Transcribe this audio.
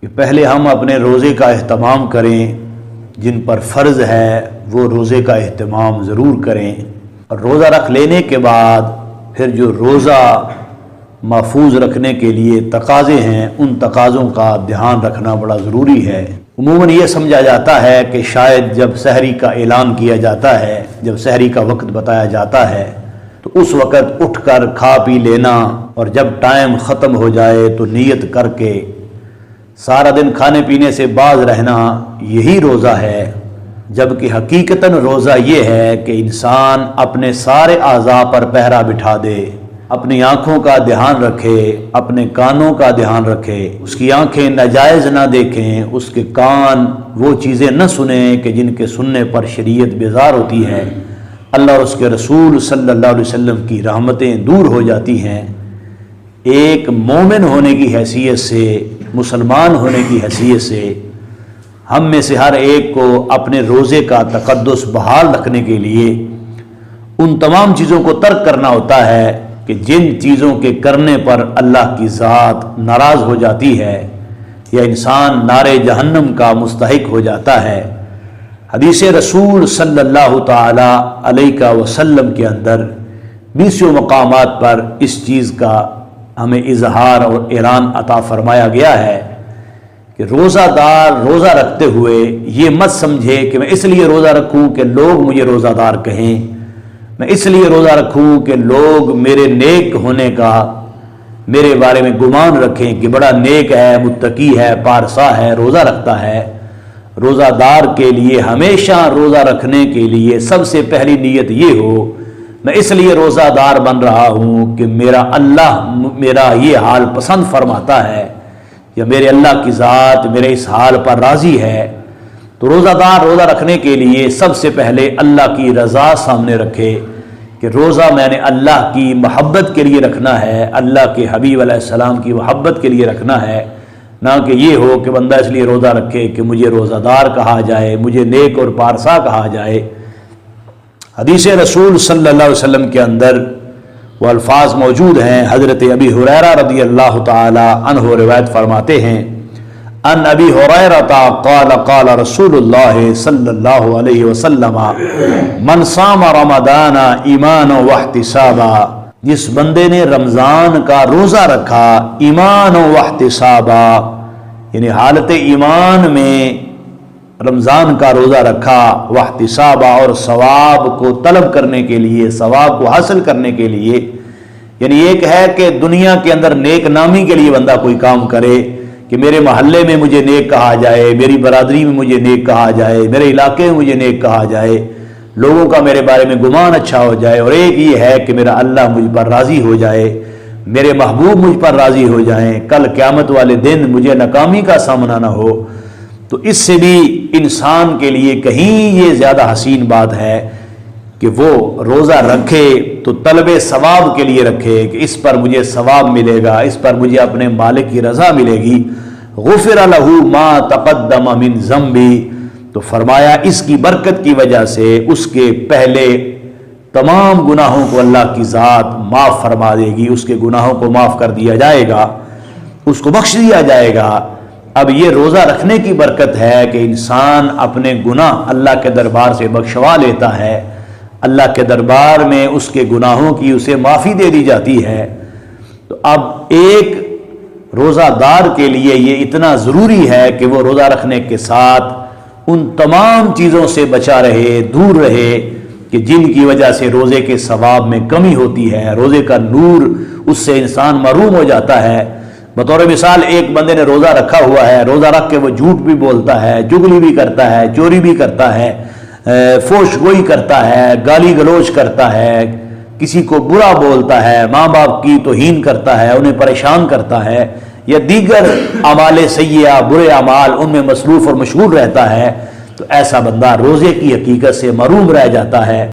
کہ پہلے ہم اپنے روزے کا اہتمام کریں، جن پر فرض ہے وہ روزے کا اہتمام ضرور کریں، اور روزہ رکھ لینے کے بعد پھر جو روزہ محفوظ رکھنے کے لیے تقاضے ہیں ان تقاضوں کا دھیان رکھنا بڑا ضروری ہے۔ عموماً یہ سمجھا جاتا ہے کہ شاید جب سحری کا اعلان کیا جاتا ہے، جب سحری کا وقت بتایا جاتا ہے تو اس وقت اٹھ کر کھا پی لینا اور جب ٹائم ختم ہو جائے تو نیت کر کے سارا دن کھانے پینے سے باز رہنا، یہی روزہ ہے، جبکہ حقیقتاً روزہ یہ ہے کہ انسان اپنے سارے اعضاء پر پہرا بٹھا دے، اپنی آنکھوں کا دھیان رکھے، اپنے کانوں کا دھیان رکھے، اس کی آنکھیں ناجائز نہ دیکھیں، اس کے کان وہ چیزیں نہ سنیں کہ جن کے سننے پر شریعت بیزار ہوتی ہے، اللہ اور اس کے رسول صلی اللہ علیہ وسلم کی رحمتیں دور ہو جاتی ہیں۔ ایک مومن ہونے کی حیثیت سے، مسلمان ہونے کی حیثیت سے ہم میں سے ہر ایک کو اپنے روزے کا تقدس بحال رکھنے کے لیے ان تمام چیزوں کو ترک کرنا ہوتا ہے کہ جن چیزوں کے کرنے پر اللہ کی ذات ناراض ہو جاتی ہے یا انسان نار جہنم کا مستحق ہو جاتا ہے۔ حدیث رسول صلی اللہ تعالی علیہ وسلم کے اندر 20 مقامات پر اس چیز کا ہمیں اظہار اور اعلان عطا فرمایا گیا ہے کہ روزہ دار روزہ رکھتے ہوئے یہ مت سمجھے کہ میں اس لیے روزہ رکھوں کہ لوگ مجھے روزہ دار کہیں، میں اس لیے روزہ رکھوں کہ لوگ میرے نیک ہونے کا میرے بارے میں گمان رکھیں کہ بڑا نیک ہے، متقی ہے، پارسا ہے، روزہ رکھتا ہے۔ روزہ دار کے لیے ہمیشہ روزہ رکھنے کے لیے سب سے پہلی نیت یہ ہو، میں اس لیے روزہ دار بن رہا ہوں کہ میرا اللہ میرا یہ حال پسند فرماتا ہے یا میرے اللہ کی ذات میرے اس حال پر راضی ہے۔ تو روزہ دار روزہ رکھنے کے لیے سب سے پہلے اللہ کی رضا سامنے رکھے کہ روزہ میں نے اللہ کی محبت کے لیے رکھنا ہے، اللہ کے حبیب علیہ السلام کی محبت کے لیے رکھنا ہے، نہ کہ یہ ہو کہ بندہ اس لیے روزہ رکھے کہ مجھے روزہ دار کہا جائے، مجھے نیک اور پارسا کہا جائے۔ حدیث رسول صلی اللہ علیہ وسلم کے اندر وہ الفاظ موجود ہیں، حضرت ابی ہریرہ رضی اللہ تعالی عنہ روایت فرماتے ہیں، ان ابی ہریرہ قال قال رسول اللہ صلی اللہ علیہ وسلم من صام رمضان ایمانا واحتسابا، جس بندے نے رمضان کا روزہ رکھا ایمان و احتسابا، یعنی حالت ایمان میں رمضان کا روزہ رکھا، واحتسابا اور ثواب کو طلب کرنے کے لیے، ثواب کو حاصل کرنے کے لیے، یعنی ایک ہے کہ دنیا کے اندر نیک نامی کے لیے بندہ کوئی کام کرے کہ میرے محلے میں مجھے نیک کہا جائے، میری برادری میں مجھے نیک کہا جائے، میرے علاقے میں مجھے نیک کہا جائے، لوگوں کا میرے بارے میں گمان اچھا ہو جائے، اور ایک یہ ہے کہ میرا اللہ مجھ پر راضی ہو جائے، میرے محبوب مجھ پر راضی ہو جائیں، کل قیامت والے دن مجھے ناکامی کا سامنا نہ ہو۔ تو اس سے بھی انسان کے لیے کہیں یہ زیادہ حسین بات ہے کہ وہ روزہ رکھے تو طلب ثواب کے لیے رکھے کہ اس پر مجھے ثواب ملے گا، اس پر مجھے اپنے مالک کی رضا ملے گی۔ غفر لہ ما تقدم من ذنبی، تو فرمایا اس کی برکت کی وجہ سے اس کے پہلے تمام گناہوں کو اللہ کی ذات معاف فرما دے گی، اس کے گناہوں کو معاف کر دیا جائے گا، اس کو بخش دیا جائے گا۔ اب یہ روزہ رکھنے کی برکت ہے کہ انسان اپنے گناہ اللہ کے دربار سے بخشوا لیتا ہے، اللہ کے دربار میں اس کے گناہوں کی اسے معافی دے دی جاتی ہے۔ تو اب ایک روزہ دار کے لیے یہ اتنا ضروری ہے کہ وہ روزہ رکھنے کے ساتھ ان تمام چیزوں سے بچا رہے، دور رہے کہ جن کی وجہ سے روزے کے ثواب میں کمی ہوتی ہے، روزے کا نور اس سے انسان محروم ہو جاتا ہے۔ بطور مثال ایک بندے نے روزہ رکھا ہوا ہے، روزہ رکھ کے وہ جھوٹ بھی بولتا ہے، چغلی بھی کرتا ہے، چوری بھی کرتا ہے، فحش گوئی کرتا ہے، گالی گلوچ کرتا ہے، کسی کو برا بولتا ہے، ماں باپ کی توہین کرتا ہے، انہیں پریشان کرتا ہے، یا دیگر اعمال سیئہ برے اعمال ان میں مصروف اور مشغول رہتا ہے، تو ایسا بندہ روزے کی حقیقت سے محروم رہ جاتا ہے۔